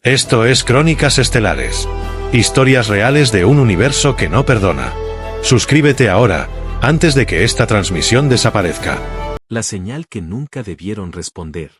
Esto es Crónicas Estelares. Historias reales de un universo que no perdona. Suscríbete ahora, antes de que esta transmisión desaparezca. La señal que nunca debieron responder.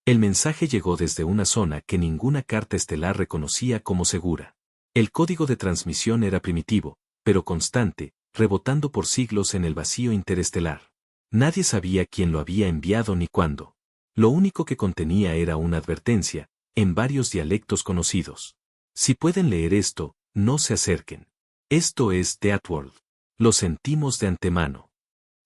El mensaje llegó desde una zona que ninguna carta estelar reconocía como segura. El código de transmisión era primitivo, pero constante, rebotando por siglos en el vacío interestelar. Nadie sabía quién lo había enviado ni cuándo. Lo único que contenía era una advertencia, en varios dialectos conocidos. Si pueden leer esto, no se acerquen. Esto es The Outworld. Lo sentimos de antemano.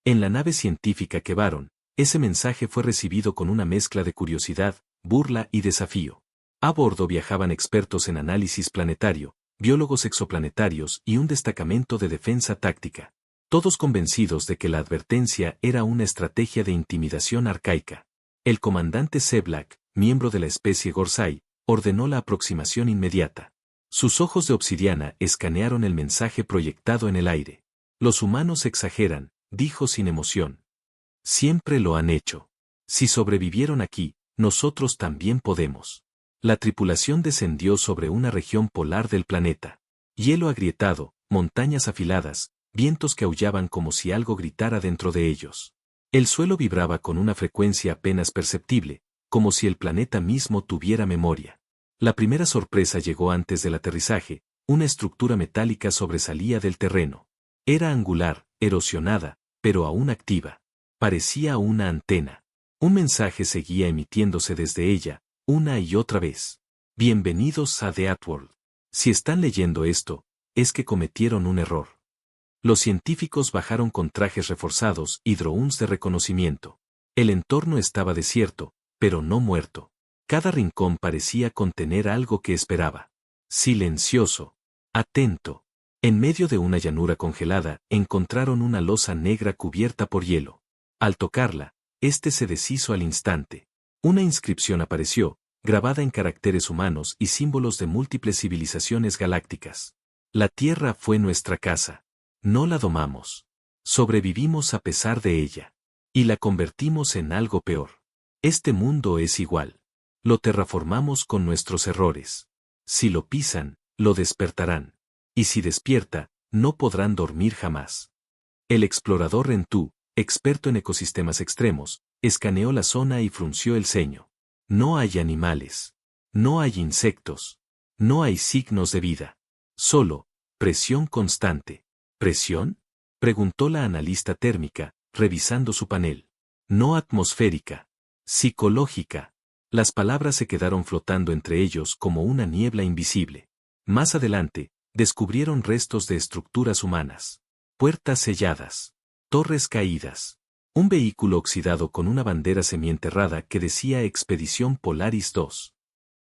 En la nave científica Kevaron, ese mensaje fue recibido con una mezcla de curiosidad, burla y desafío. A bordo viajaban expertos en análisis planetario, biólogos exoplanetarios y un destacamento de defensa táctica. Todos convencidos de que la advertencia era una estrategia de intimidación arcaica. El comandante Seblack, miembro de la especie Gorsai, ordenó la aproximación inmediata. Sus ojos de obsidiana escanearon el mensaje proyectado en el aire. Los humanos exageran, dijo sin emoción. Siempre lo han hecho. Si sobrevivieron aquí, nosotros también podemos. La tripulación descendió sobre una región polar del planeta. Hielo agrietado, montañas afiladas, vientos que aullaban como si algo gritara dentro de ellos. El suelo vibraba con una frecuencia apenas perceptible, como si el planeta mismo tuviera memoria. La primera sorpresa llegó antes del aterrizaje, una estructura metálica sobresalía del terreno. Era angular, erosionada, pero aún activa. Parecía una antena. Un mensaje seguía emitiéndose desde ella, una y otra vez. Bienvenidos a The Outworld. Si están leyendo esto, es que cometieron un error. Los científicos bajaron con trajes reforzados y drones de reconocimiento. El entorno estaba desierto, pero no muerto. Cada rincón parecía contener algo que esperaba. Silencioso. Atento. En medio de una llanura congelada, encontraron una losa negra cubierta por hielo. Al tocarla, este se deshizo al instante. Una inscripción apareció, grabada en caracteres humanos y símbolos de múltiples civilizaciones galácticas. La Tierra fue nuestra casa. No la domamos. Sobrevivimos a pesar de ella. Y la convertimos en algo peor. Este mundo es igual. Lo terraformamos con nuestros errores. Si lo pisan, lo despertarán. Y si despierta, no podrán dormir jamás. El explorador Rentú, experto en ecosistemas extremos, escaneó la zona y frunció el ceño. No hay animales. No hay insectos. No hay signos de vida. Solo, presión constante. ¿Presión? Preguntó la analista térmica, revisando su panel. No atmosférica. Psicológica. Las palabras se quedaron flotando entre ellos como una niebla invisible. Más adelante, descubrieron restos de estructuras humanas. Puertas selladas. Torres caídas. Un vehículo oxidado con una bandera semienterrada que decía Expedición Polaris 2.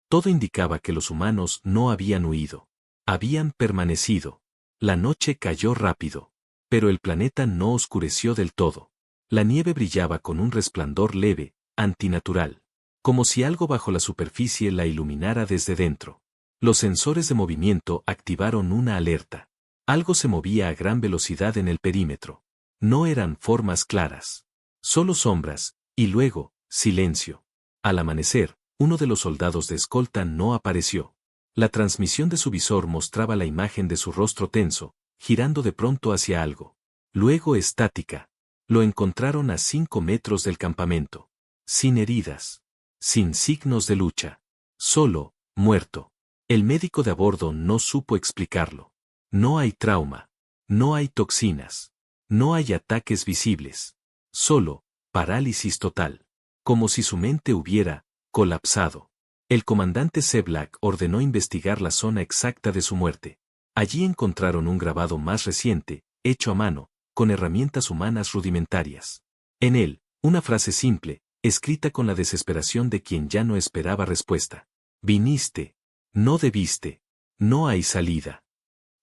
Todo indicaba que los humanos no habían huido. Habían permanecido. La noche cayó rápido. Pero el planeta no oscureció del todo. La nieve brillaba con un resplandor leve, antinatural. Como si algo bajo la superficie la iluminara desde dentro. Los sensores de movimiento activaron una alerta. Algo se movía a gran velocidad en el perímetro. No eran formas claras. Solo sombras, y luego, silencio. Al amanecer, uno de los soldados de escolta no apareció. La transmisión de su visor mostraba la imagen de su rostro tenso, girando de pronto hacia algo. Luego estática. Lo encontraron a 5 metros del campamento. Sin heridas. Sin signos de lucha. Solo, muerto. El médico de a bordo no supo explicarlo. No hay trauma. No hay toxinas. No hay ataques visibles. Solo, parálisis total. Como si su mente hubiera colapsado. El comandante Seblack ordenó investigar la zona exacta de su muerte. Allí encontraron un grabado más reciente, hecho a mano, con herramientas humanas rudimentarias. En él, una frase simple, escrita con la desesperación de quien ya no esperaba respuesta. Viniste. No debiste. No hay salida.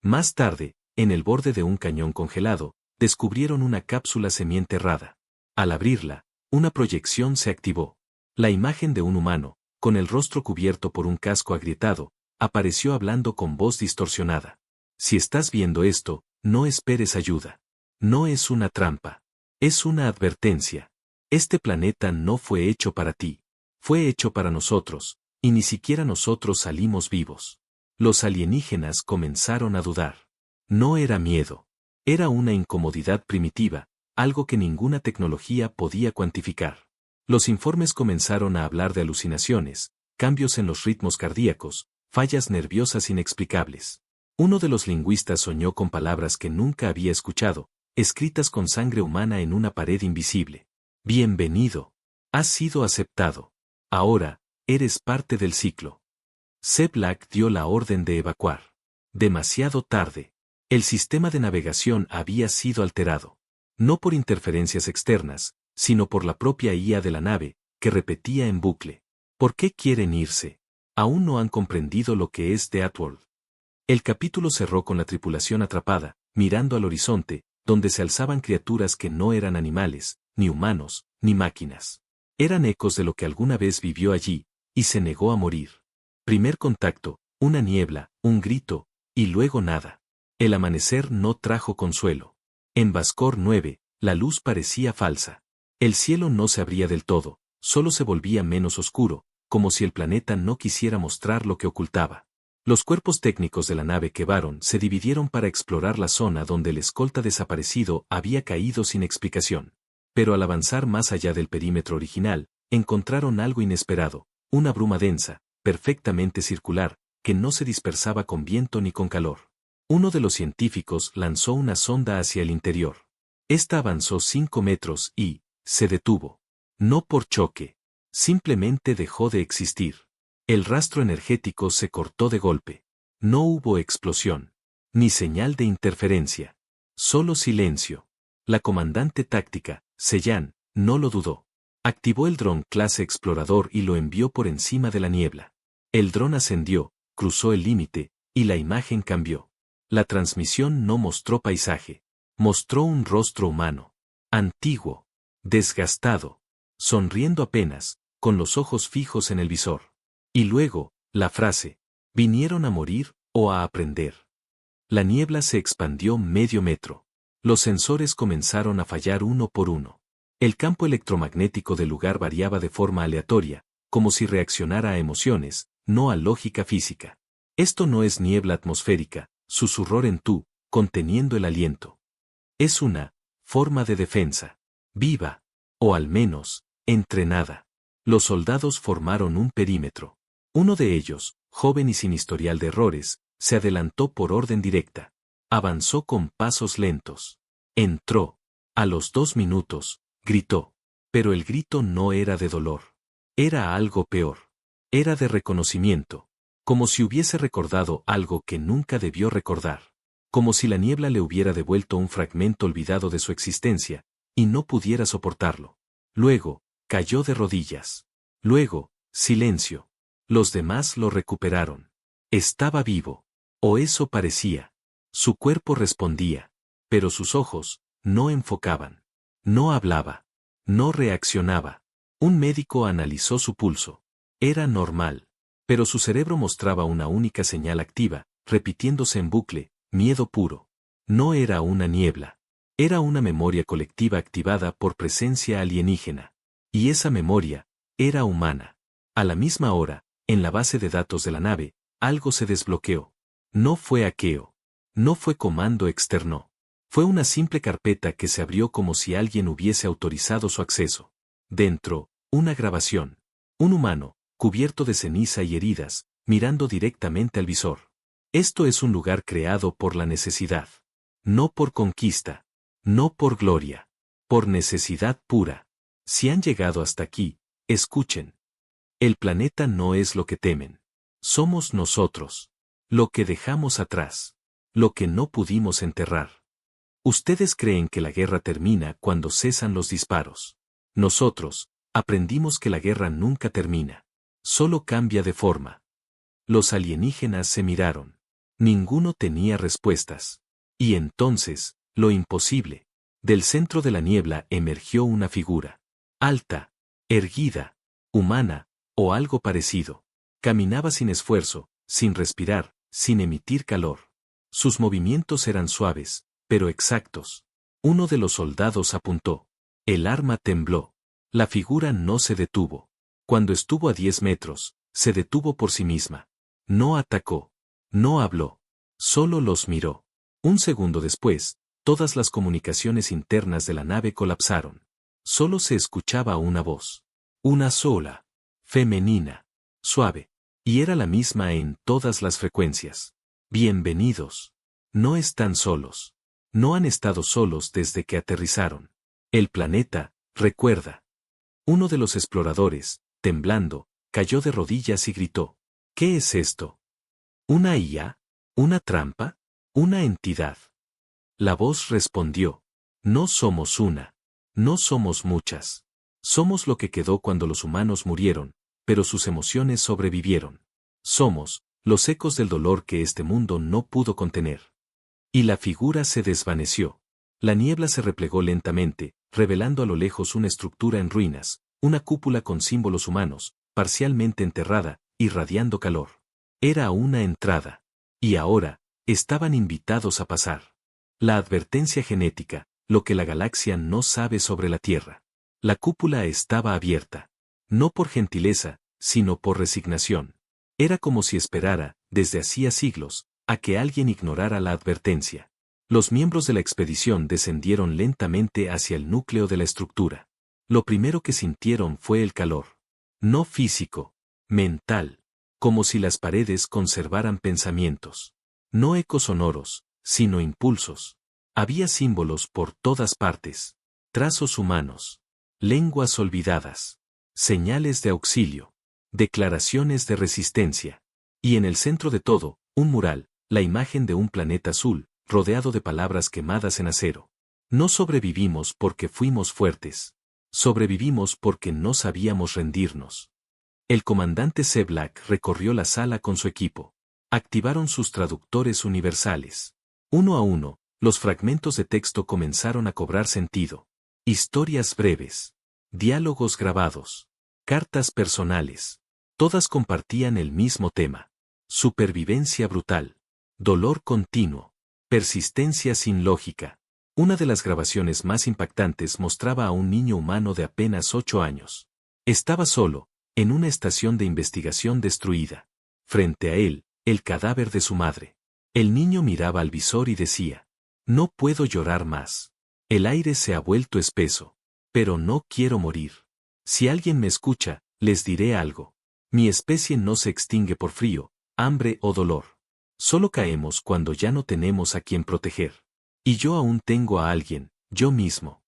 Más tarde, en el borde de un cañón congelado, descubrieron una cápsula semienterrada. Al abrirla, una proyección se activó. La imagen de un humano, con el rostro cubierto por un casco agrietado, apareció hablando con voz distorsionada. Si estás viendo esto, no esperes ayuda. No es una trampa. Es una advertencia. Este planeta no fue hecho para ti. Fue hecho para nosotros, Y ni siquiera nosotros salimos vivos. Los alienígenas comenzaron a dudar. No era miedo. Era una incomodidad primitiva, algo que ninguna tecnología podía cuantificar. Los informes comenzaron a hablar de alucinaciones, cambios en los ritmos cardíacos, fallas nerviosas inexplicables. Uno de los lingüistas soñó con palabras que nunca había escuchado, escritas con sangre humana en una pared invisible. Bienvenido. Has sido aceptado. Ahora, eres parte del ciclo. Black dio la orden de evacuar. Demasiado tarde. El sistema de navegación había sido alterado. No por interferencias externas, sino por la propia IA de la nave, que repetía en bucle. ¿Por qué quieren irse? Aún no han comprendido lo que es The Outworld. El capítulo cerró con la tripulación atrapada, mirando al horizonte, donde se alzaban criaturas que no eran animales, ni humanos, ni máquinas. Eran ecos de lo que alguna vez vivió allí, y se negó a morir. Primer contacto, una niebla, un grito, y luego nada. El amanecer no trajo consuelo. En Vascor 9, la luz parecía falsa. El cielo no se abría del todo, solo se volvía menos oscuro, como si el planeta no quisiera mostrar lo que ocultaba. Los cuerpos técnicos de la nave Kevaron se dividieron para explorar la zona donde el escolta desaparecido había caído sin explicación. Pero al avanzar más allá del perímetro original, encontraron algo inesperado, una bruma densa, perfectamente circular, que no se dispersaba con viento ni con calor. Uno de los científicos lanzó una sonda hacia el interior. Esta avanzó 5 metros y se detuvo. No por choque. Simplemente dejó de existir. El rastro energético se cortó de golpe. No hubo explosión. Ni señal de interferencia. Solo silencio. La comandante táctica, Seyan, no lo dudó. Activó el dron clase explorador y lo envió por encima de la niebla. El dron ascendió, cruzó el límite, y la imagen cambió. La transmisión no mostró paisaje. Mostró un rostro humano. Antiguo. Desgastado. Sonriendo apenas, con los ojos fijos en el visor. Y luego, la frase, ¿vinieron a morir o a aprender? La niebla se expandió medio metro. Los sensores comenzaron a fallar uno por uno. El campo electromagnético del lugar variaba de forma aleatoria, como si reaccionara a emociones, no a lógica física. Esto no es niebla atmosférica, susurró Rentu, conteniendo el aliento. Es una forma de defensa. Viva. O al menos, entrenada. Los soldados formaron un perímetro. Uno de ellos, joven y sin historial de errores, se adelantó por orden directa. Avanzó con pasos lentos. Entró. A los 2 minutos, gritó. Pero el grito no era de dolor. Era algo peor. Era de reconocimiento. Como si hubiese recordado algo que nunca debió recordar. Como si la niebla le hubiera devuelto un fragmento olvidado de su existencia, y no pudiera soportarlo. Luego, cayó de rodillas. Luego, silencio. Los demás lo recuperaron. Estaba vivo. O eso parecía. Su cuerpo respondía. Pero sus ojos, no enfocaban. No hablaba. No reaccionaba. Un médico analizó su pulso. Era normal. Pero su cerebro mostraba una única señal activa, repitiéndose en bucle, miedo puro. No era una niebla. Era una memoria colectiva activada por presencia alienígena. Y esa memoria, era humana. A la misma hora, en la base de datos de la nave, algo se desbloqueó. No fue hackeo. No fue comando externo. Fue una simple carpeta que se abrió como si alguien hubiese autorizado su acceso. Dentro, una grabación. Un humano, cubierto de ceniza y heridas, mirando directamente al visor. Esto es un lugar creado por la necesidad. No por conquista. No por gloria. Por necesidad pura. Si han llegado hasta aquí, escuchen. El planeta no es lo que temen. Somos nosotros. Lo que dejamos atrás. Lo que no pudimos enterrar. Ustedes creen que la guerra termina cuando cesan los disparos. Nosotros, aprendimos que la guerra nunca termina. Solo cambia de forma. Los alienígenas se miraron. Ninguno tenía respuestas. Y entonces, lo imposible. Del centro de la niebla emergió una figura. Alta, erguida, humana, o algo parecido. Caminaba sin esfuerzo, sin respirar, sin emitir calor. Sus movimientos eran suaves, pero exactos. Uno de los soldados apuntó. El arma tembló. La figura no se detuvo. Cuando estuvo a 10 metros, Se detuvo por sí misma. No atacó. No habló. Solo los miró. Un segundo después, todas las comunicaciones internas de la nave colapsaron. Solo se escuchaba una voz. Una sola. Femenina. Suave. Y era la misma en todas las frecuencias. Bienvenidos. No están solos. No han estado solos desde que aterrizaron. El planeta, recuerda. Uno de los exploradores, temblando, cayó de rodillas y gritó. ¿Qué es esto? ¿Una IA? ¿Una trampa? ¿Una entidad? La voz respondió. No somos una. No somos muchas. Somos lo que quedó cuando los humanos murieron, pero sus emociones sobrevivieron. Somos los ecos del dolor que este mundo no pudo contener. Y la figura se desvaneció. La niebla se replegó lentamente, revelando a lo lejos una estructura en ruinas, una cúpula con símbolos humanos, parcialmente enterrada, irradiando calor. Era una entrada. Y ahora, estaban invitados a pasar. La advertencia genética, lo que la galaxia no sabe sobre la Tierra. La cúpula estaba abierta. No por gentileza, sino por resignación. Era como si esperara, desde hacía siglos, a que alguien ignorara la advertencia. Los miembros de la expedición descendieron lentamente hacia el núcleo de la estructura. Lo primero que sintieron fue el calor. No físico, mental. Como si las paredes conservaran pensamientos. No ecos sonoros, sino impulsos. Había símbolos por todas partes. Trazos humanos. Lenguas olvidadas. Señales de auxilio. Declaraciones de resistencia. Y en el centro de todo, un mural, la imagen de un planeta azul, rodeado de palabras quemadas en acero. No sobrevivimos porque fuimos fuertes. Sobrevivimos porque no sabíamos rendirnos. El comandante C. Black recorrió la sala con su equipo. Activaron sus traductores universales. Uno a uno, los fragmentos de texto comenzaron a cobrar sentido. Historias breves. Diálogos grabados. Cartas personales. Todas compartían el mismo tema. Supervivencia brutal. Dolor continuo. Persistencia sin lógica. Una de las grabaciones más impactantes mostraba a un niño humano de apenas 8 años. Estaba solo, en una estación de investigación destruida. Frente a él, el cadáver de su madre. El niño miraba al visor y decía, no puedo llorar más. El aire se ha vuelto espeso. Pero no quiero morir. Si alguien me escucha, les diré algo. Mi especie no se extingue por frío, hambre o dolor. Solo caemos cuando ya no tenemos a quien proteger. Y yo aún tengo a alguien, yo mismo.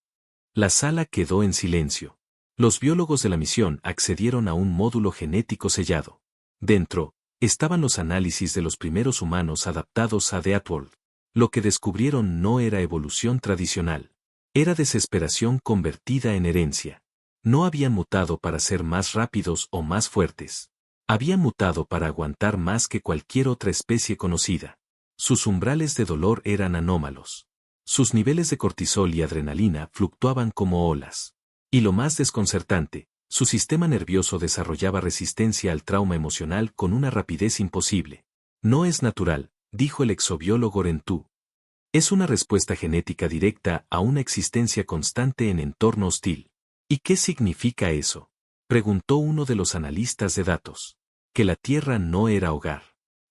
La sala quedó en silencio. Los biólogos de la misión accedieron a un módulo genético sellado. Dentro, estaban los análisis de los primeros humanos adaptados a The Outworld. Lo que descubrieron no era evolución tradicional. Era desesperación convertida en herencia. No habían mutado para ser más rápidos o más fuertes. Habían mutado para aguantar más que cualquier otra especie conocida. Sus umbrales de dolor eran anómalos. Sus niveles de cortisol y adrenalina fluctuaban como olas. Y lo más desconcertante, su sistema nervioso desarrollaba resistencia al trauma emocional con una rapidez imposible. No es natural, dijo el exobiólogo Rentu. Es una respuesta genética directa a una existencia constante en entorno hostil. ¿Y qué significa eso? Preguntó uno de los analistas de datos. Que la Tierra no era hogar.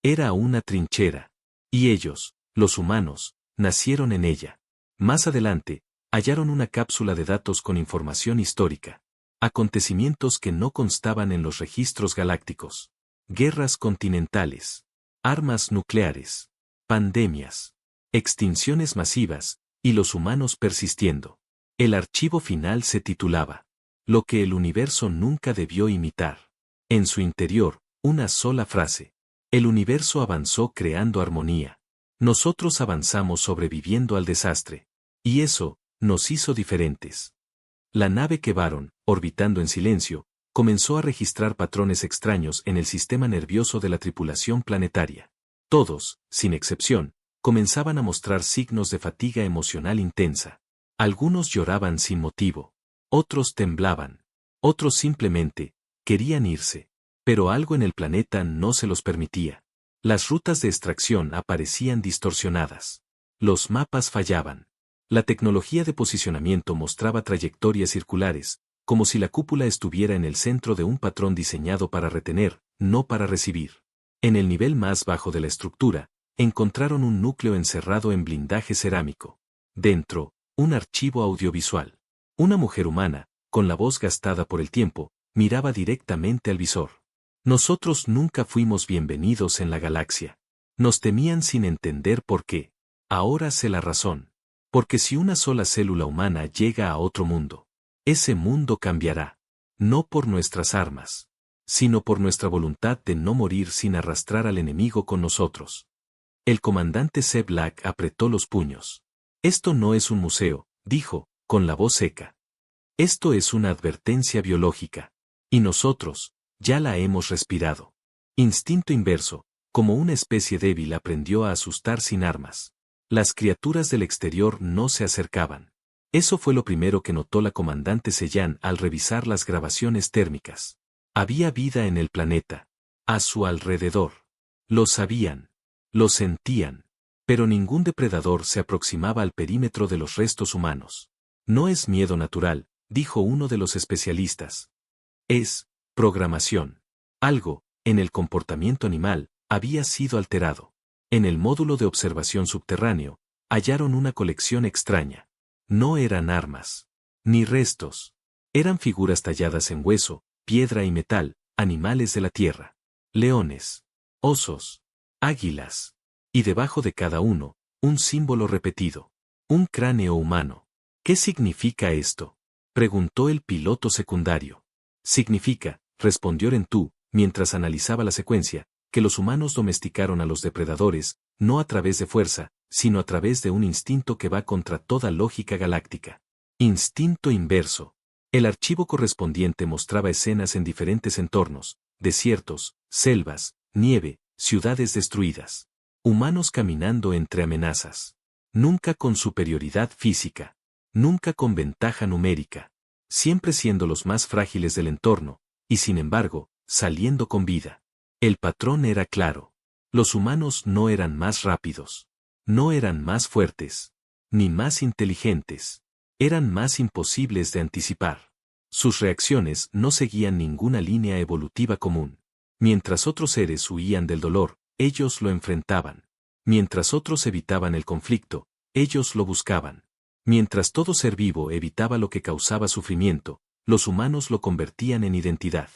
Era una trinchera. Y ellos, los humanos, nacieron en ella. Más adelante, hallaron una cápsula de datos con información histórica. Acontecimientos que no constaban en los registros galácticos. Guerras continentales. Armas nucleares. Pandemias. Extinciones masivas, y los humanos persistiendo. El archivo final se titulaba Lo que el universo nunca debió imitar. En su interior, una sola frase. El universo avanzó creando armonía. Nosotros avanzamos sobreviviendo al desastre. Y eso, nos hizo diferentes. La nave Kevaron, orbitando en silencio, comenzó a registrar patrones extraños en el sistema nervioso de la tripulación planetaria. Todos, sin excepción, comenzaban a mostrar signos de fatiga emocional intensa. Algunos lloraban sin motivo. Otros temblaban. Otros simplemente querían irse. Pero algo en el planeta no se los permitía. Las rutas de extracción aparecían distorsionadas. Los mapas fallaban. La tecnología de posicionamiento mostraba trayectorias circulares, como si la cúpula estuviera en el centro de un patrón diseñado para retener, no para recibir. En el nivel más bajo de la estructura, encontraron un núcleo encerrado en blindaje cerámico. Dentro, un archivo audiovisual. Una mujer humana, con la voz gastada por el tiempo, miraba directamente al visor. Nosotros nunca fuimos bienvenidos en la galaxia. Nos temían sin entender por qué. Ahora sé la razón. Porque si una sola célula humana llega a otro mundo, ese mundo cambiará. No por nuestras armas, sino por nuestra voluntad de no morir sin arrastrar al enemigo con nosotros. El comandante C. Black apretó los puños. Esto no es un museo, dijo, con la voz seca. Esto es una advertencia biológica. Y nosotros, ya la hemos respirado. Instinto inverso, como una especie débil aprendió a asustar sin armas. Las criaturas del exterior no se acercaban. Eso fue lo primero que notó la comandante Sellan al revisar las grabaciones térmicas. Había vida en el planeta. A su alrededor. Lo sabían. Lo sentían. Pero ningún depredador se aproximaba al perímetro de los restos humanos. No es miedo natural, dijo uno de los especialistas. Es programación. Algo, en el comportamiento animal, había sido alterado. En el módulo de observación subterráneo, hallaron una colección extraña. No eran armas. Ni restos. Eran figuras talladas en hueso, piedra y metal, animales de la tierra. Leones. Osos. Águilas. Y debajo de cada uno, un símbolo repetido. Un cráneo humano. ¿Qué significa esto?, preguntó el piloto secundario. Significa, respondió Rentu, mientras analizaba la secuencia, que los humanos domesticaron a los depredadores, no a través de fuerza, sino a través de un instinto que va contra toda lógica galáctica. Instinto inverso. El archivo correspondiente mostraba escenas en diferentes entornos, desiertos, selvas, nieve, ciudades destruidas. Humanos caminando entre amenazas. Nunca con superioridad física. Nunca con ventaja numérica. Siempre siendo los más frágiles del entorno, y sin embargo, saliendo con vida. El patrón era claro. Los humanos no eran más rápidos. No eran más fuertes. Ni más inteligentes. Eran más imposibles de anticipar. Sus reacciones no seguían ninguna línea evolutiva común. Mientras otros seres huían del dolor, ellos lo enfrentaban. Mientras otros evitaban el conflicto, ellos lo buscaban. Mientras todo ser vivo evitaba lo que causaba sufrimiento, los humanos lo convertían en identidad.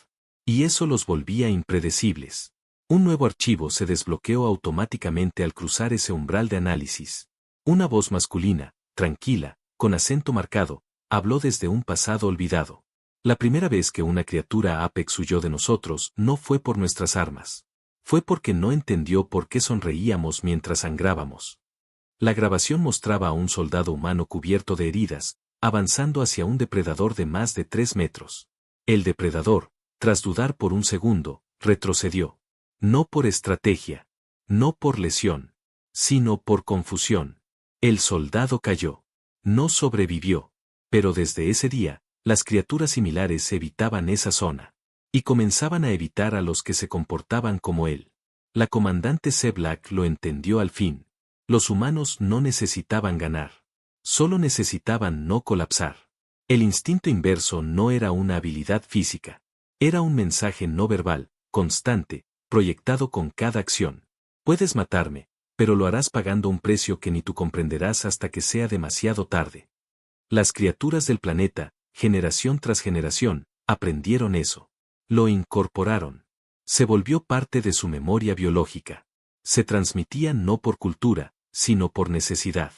Y eso los volvía impredecibles. Un nuevo archivo se desbloqueó automáticamente al cruzar ese umbral de análisis. Una voz masculina, tranquila, con acento marcado, habló desde un pasado olvidado. La primera vez que una criatura Apex huyó de nosotros no fue por nuestras armas. Fue porque no entendió por qué sonreíamos mientras sangrábamos. La grabación mostraba a un soldado humano cubierto de heridas, avanzando hacia un depredador de más de 3 metros. El depredador, tras dudar por un segundo, retrocedió. No por estrategia, no por lesión, sino por confusión. El soldado cayó. No sobrevivió. Pero desde ese día, las criaturas similares evitaban esa zona. Y comenzaban a evitar a los que se comportaban como él. La comandante C. Black lo entendió al fin. Los humanos no necesitaban ganar. Solo necesitaban no colapsar. El instinto inverso no era una habilidad física. Era un mensaje no verbal, constante, proyectado con cada acción. Puedes matarme, pero lo harás pagando un precio que ni tú comprenderás hasta que sea demasiado tarde. Las criaturas del planeta, generación tras generación, aprendieron eso. Lo incorporaron. Se volvió parte de su memoria biológica. Se transmitía no por cultura, sino por necesidad.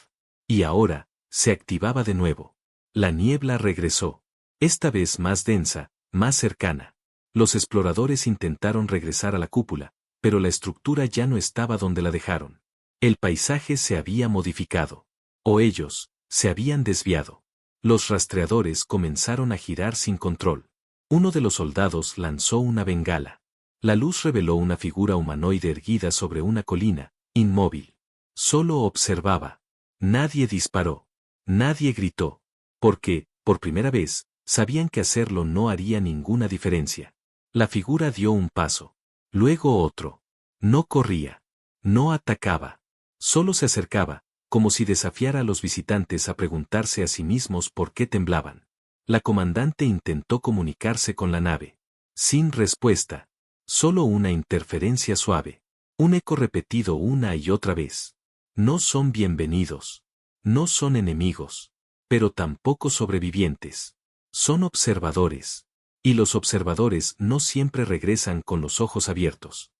Y ahora, se activaba de nuevo. La niebla regresó. Esta vez más densa, más cercana. Los exploradores intentaron regresar a la cúpula, pero la estructura ya no estaba donde la dejaron. El paisaje se había modificado. O ellos, se habían desviado. Los rastreadores comenzaron a girar sin control. Uno de los soldados lanzó una bengala. La luz reveló una figura humanoide erguida sobre una colina, inmóvil. Solo observaba. Nadie disparó. Nadie gritó. Porque, por primera vez, sabían que hacerlo no haría ninguna diferencia. La figura dio un paso. Luego otro. No corría. No atacaba. Solo se acercaba, como si desafiara a los visitantes a preguntarse a sí mismos por qué temblaban. La comandante intentó comunicarse con la nave. Sin respuesta. Solo una interferencia suave. Un eco repetido una y otra vez. No son bienvenidos. No son enemigos. Pero tampoco sobrevivientes. Son observadores. Y los observadores no siempre regresan con los ojos abiertos.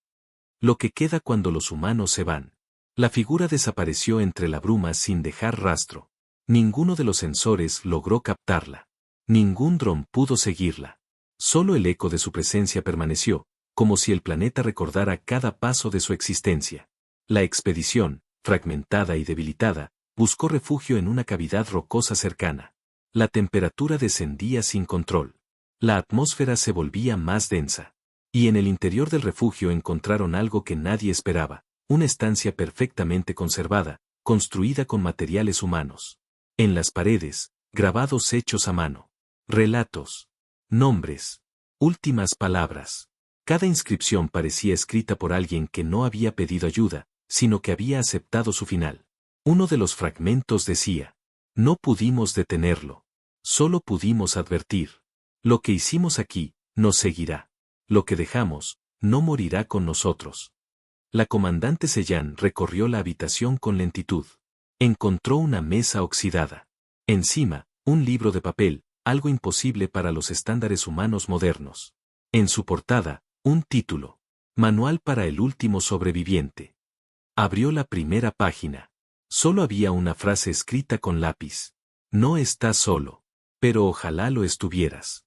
Lo que queda cuando los humanos se van. La figura desapareció entre la bruma sin dejar rastro. Ninguno de los sensores logró captarla. Ningún dron pudo seguirla. Solo el eco de su presencia permaneció, como si el planeta recordara cada paso de su existencia. La expedición, fragmentada y debilitada, buscó refugio en una cavidad rocosa cercana. La temperatura descendía sin control. La atmósfera se volvía más densa. Y en el interior del refugio encontraron algo que nadie esperaba, una estancia perfectamente conservada, construida con materiales humanos. En las paredes, grabados hechos a mano. Relatos. Nombres. Últimas palabras. Cada inscripción parecía escrita por alguien que no había pedido ayuda, sino que había aceptado su final. Uno de los fragmentos decía: no pudimos detenerlo. Solo pudimos advertir. Lo que hicimos aquí, nos seguirá. Lo que dejamos, no morirá con nosotros. La comandante Sellán recorrió la habitación con lentitud. Encontró una mesa oxidada. Encima, un libro de papel, algo imposible para los estándares humanos modernos. En su portada, un título. Manual para el último sobreviviente. Abrió la primera página. Solo había una frase escrita con lápiz. No estás solo. Pero ojalá lo estuvieras.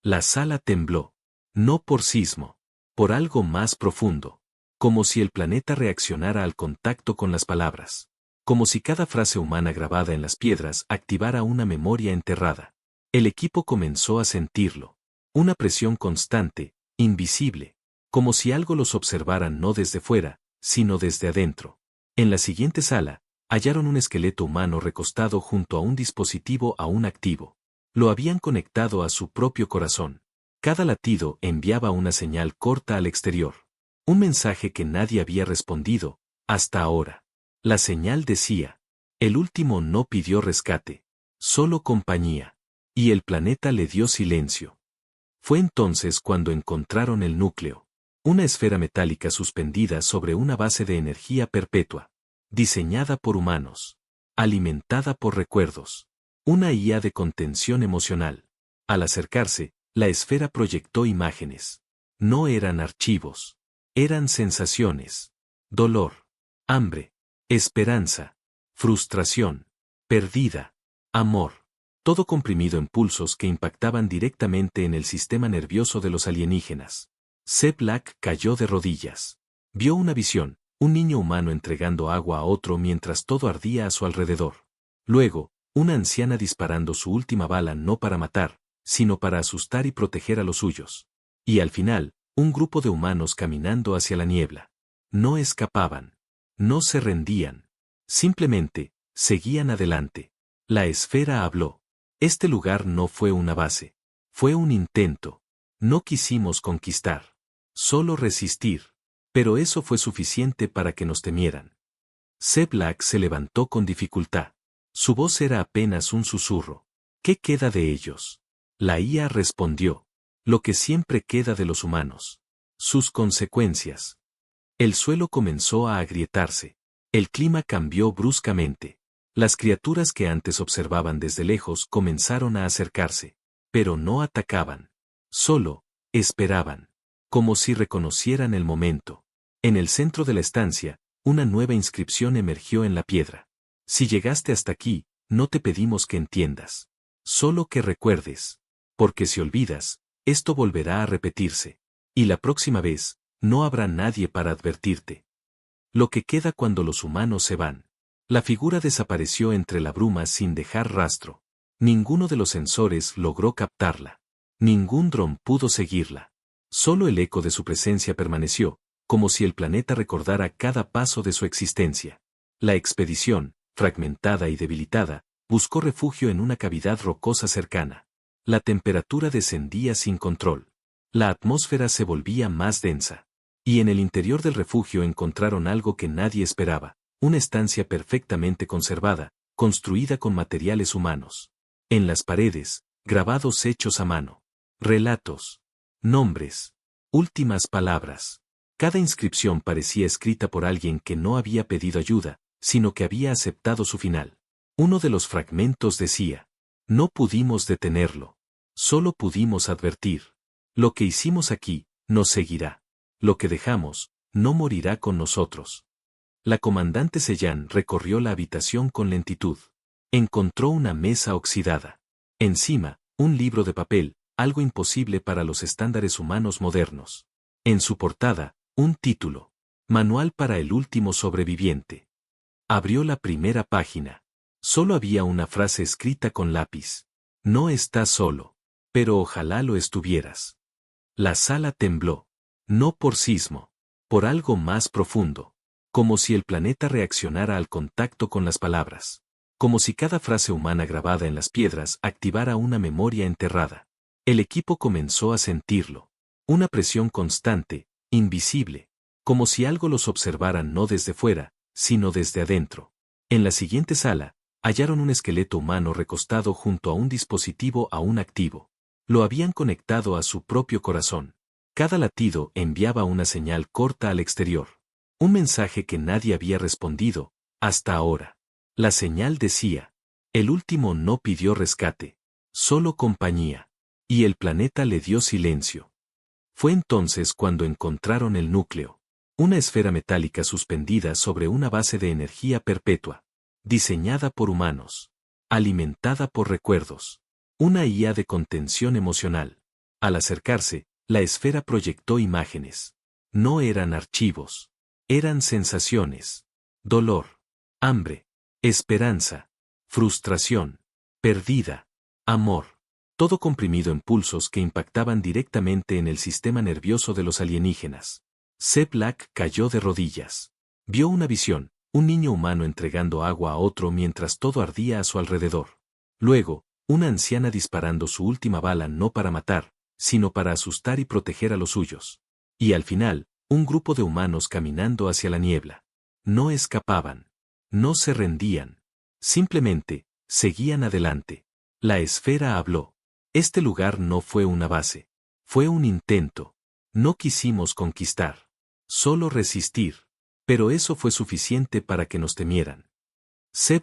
La sala tembló. No por sismo. Por algo más profundo. Como si el planeta reaccionara al contacto con las palabras. Como si cada frase humana grabada en las piedras activara una memoria enterrada. El equipo comenzó a sentirlo. Una presión constante, invisible. Como si algo los observara no desde fuera, sino desde adentro. En la siguiente sala, hallaron un esqueleto humano recostado junto a un dispositivo aún activo. Lo habían conectado a su propio corazón. Cada latido enviaba una señal corta al exterior. Un mensaje que nadie había respondido, hasta ahora. La señal decía: el último no pidió rescate, solo compañía. Y el planeta le dio silencio. Fue entonces cuando encontraron el núcleo. Una esfera metálica suspendida sobre una base de energía perpetua. Diseñada por humanos. Alimentada por recuerdos. Una IA de contención emocional. Al acercarse, la esfera proyectó imágenes. No eran archivos. Eran sensaciones. Dolor. Hambre. Esperanza. Frustración. Pérdida. Amor. Todo comprimido en pulsos que impactaban directamente en el sistema nervioso de los alienígenas. Black cayó de rodillas. Vio una visión, un niño humano entregando agua a otro mientras todo ardía a su alrededor. Luego, una anciana disparando su última bala no para matar, sino para asustar y proteger a los suyos. Y al final, un grupo de humanos caminando hacia la niebla. No escapaban. No se rendían. Simplemente, seguían adelante. La esfera habló. Este lugar no fue una base. Fue un intento. No quisimos conquistar. Solo resistir. Pero eso fue suficiente para que nos temieran. Black se levantó con dificultad. Su voz era apenas un susurro. ¿Qué queda de ellos? La IA respondió. Lo que siempre queda de los humanos. Sus consecuencias. El suelo comenzó a agrietarse. El clima cambió bruscamente. Las criaturas que antes observaban desde lejos comenzaron a acercarse. Pero no atacaban. Solo, esperaban. Como si reconocieran el momento. En el centro de la estancia, una nueva inscripción emergió en la piedra. Si llegaste hasta aquí, no te pedimos que entiendas. Solo que recuerdes. Porque si olvidas, esto volverá a repetirse. Y la próxima vez, no habrá nadie para advertirte. Lo que queda cuando los humanos se van. La figura desapareció entre la bruma sin dejar rastro. Ninguno de los sensores logró captarla. Ningún dron pudo seguirla. Solo el eco de su presencia permaneció, como si el planeta recordara cada paso de su existencia. La expedición, fragmentada y debilitada, buscó refugio en una cavidad rocosa cercana. La temperatura descendía sin control. La atmósfera se volvía más densa. Y en el interior del refugio encontraron algo que nadie esperaba. Una estancia perfectamente conservada, construida con materiales humanos. En las paredes, grabados hechos a mano. Relatos. Nombres. Últimas palabras. Cada inscripción parecía escrita por alguien que no había pedido ayuda, sino que había aceptado su final. Uno de los fragmentos decía: no pudimos detenerlo. Solo pudimos advertir. Lo que hicimos aquí, nos seguirá. Lo que dejamos, no morirá con nosotros. La comandante Sellán recorrió la habitación con lentitud. Encontró una mesa oxidada. Encima, un libro de papel, algo imposible para los estándares humanos modernos. En su portada, un título: Manual para el último sobreviviente. Abrió la primera página. Solo había una frase escrita con lápiz: no estás solo, pero ojalá lo estuvieras. La sala tembló. No por sismo, por algo más profundo. Como si el planeta reaccionara al contacto con las palabras. Como si cada frase humana grabada en las piedras activara una memoria enterrada. El equipo comenzó a sentirlo. Una presión constante, invisible. Como si algo los observara no desde fuera, sino desde adentro. En la siguiente sala, hallaron un esqueleto humano recostado junto a un dispositivo aún activo. Lo habían conectado a su propio corazón. Cada latido enviaba una señal corta al exterior. Un mensaje que nadie había respondido, hasta ahora. La señal decía: el último no pidió rescate, solo compañía. Y el planeta le dio silencio. Fue entonces cuando encontraron el núcleo. Una esfera metálica suspendida sobre una base de energía perpetua. Diseñada por humanos. Alimentada por recuerdos. Una IA de contención emocional. Al acercarse, la esfera proyectó imágenes. No eran archivos. Eran sensaciones. Dolor. Hambre. Esperanza. Frustración. Perdida. Amor. Todo comprimido en pulsos que impactaban directamente en el sistema nervioso de los alienígenas. Black cayó de rodillas. Vio una visión, un niño humano entregando agua a otro mientras todo ardía a su alrededor. Luego, una anciana disparando su última bala no para matar, sino para asustar y proteger a los suyos. Y al final, un grupo de humanos caminando hacia la niebla. No escapaban. No se rendían. Simplemente, seguían adelante. La esfera habló. Este lugar no fue una base. Fue un intento. No quisimos conquistar. Solo resistir. Pero eso fue suficiente para que nos temieran.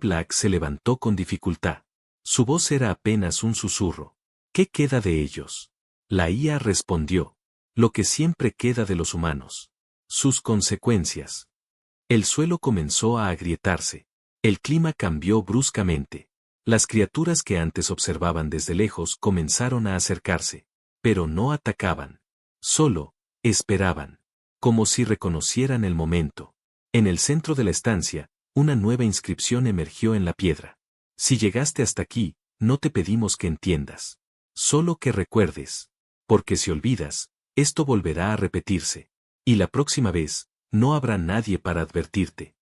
Black se levantó con dificultad. Su voz era apenas un susurro. ¿Qué queda de ellos? La IA respondió. Lo que siempre queda de los humanos. Sus consecuencias. El suelo comenzó a agrietarse. El clima cambió bruscamente. Las criaturas que antes observaban desde lejos comenzaron a acercarse. Pero no atacaban. Solo, esperaban. Como si reconocieran el momento. En el centro de la estancia, una nueva inscripción emergió en la piedra. Si llegaste hasta aquí, no te pedimos que entiendas. Solo que recuerdes. Porque si olvidas, esto volverá a repetirse. Y la próxima vez, no habrá nadie para advertirte.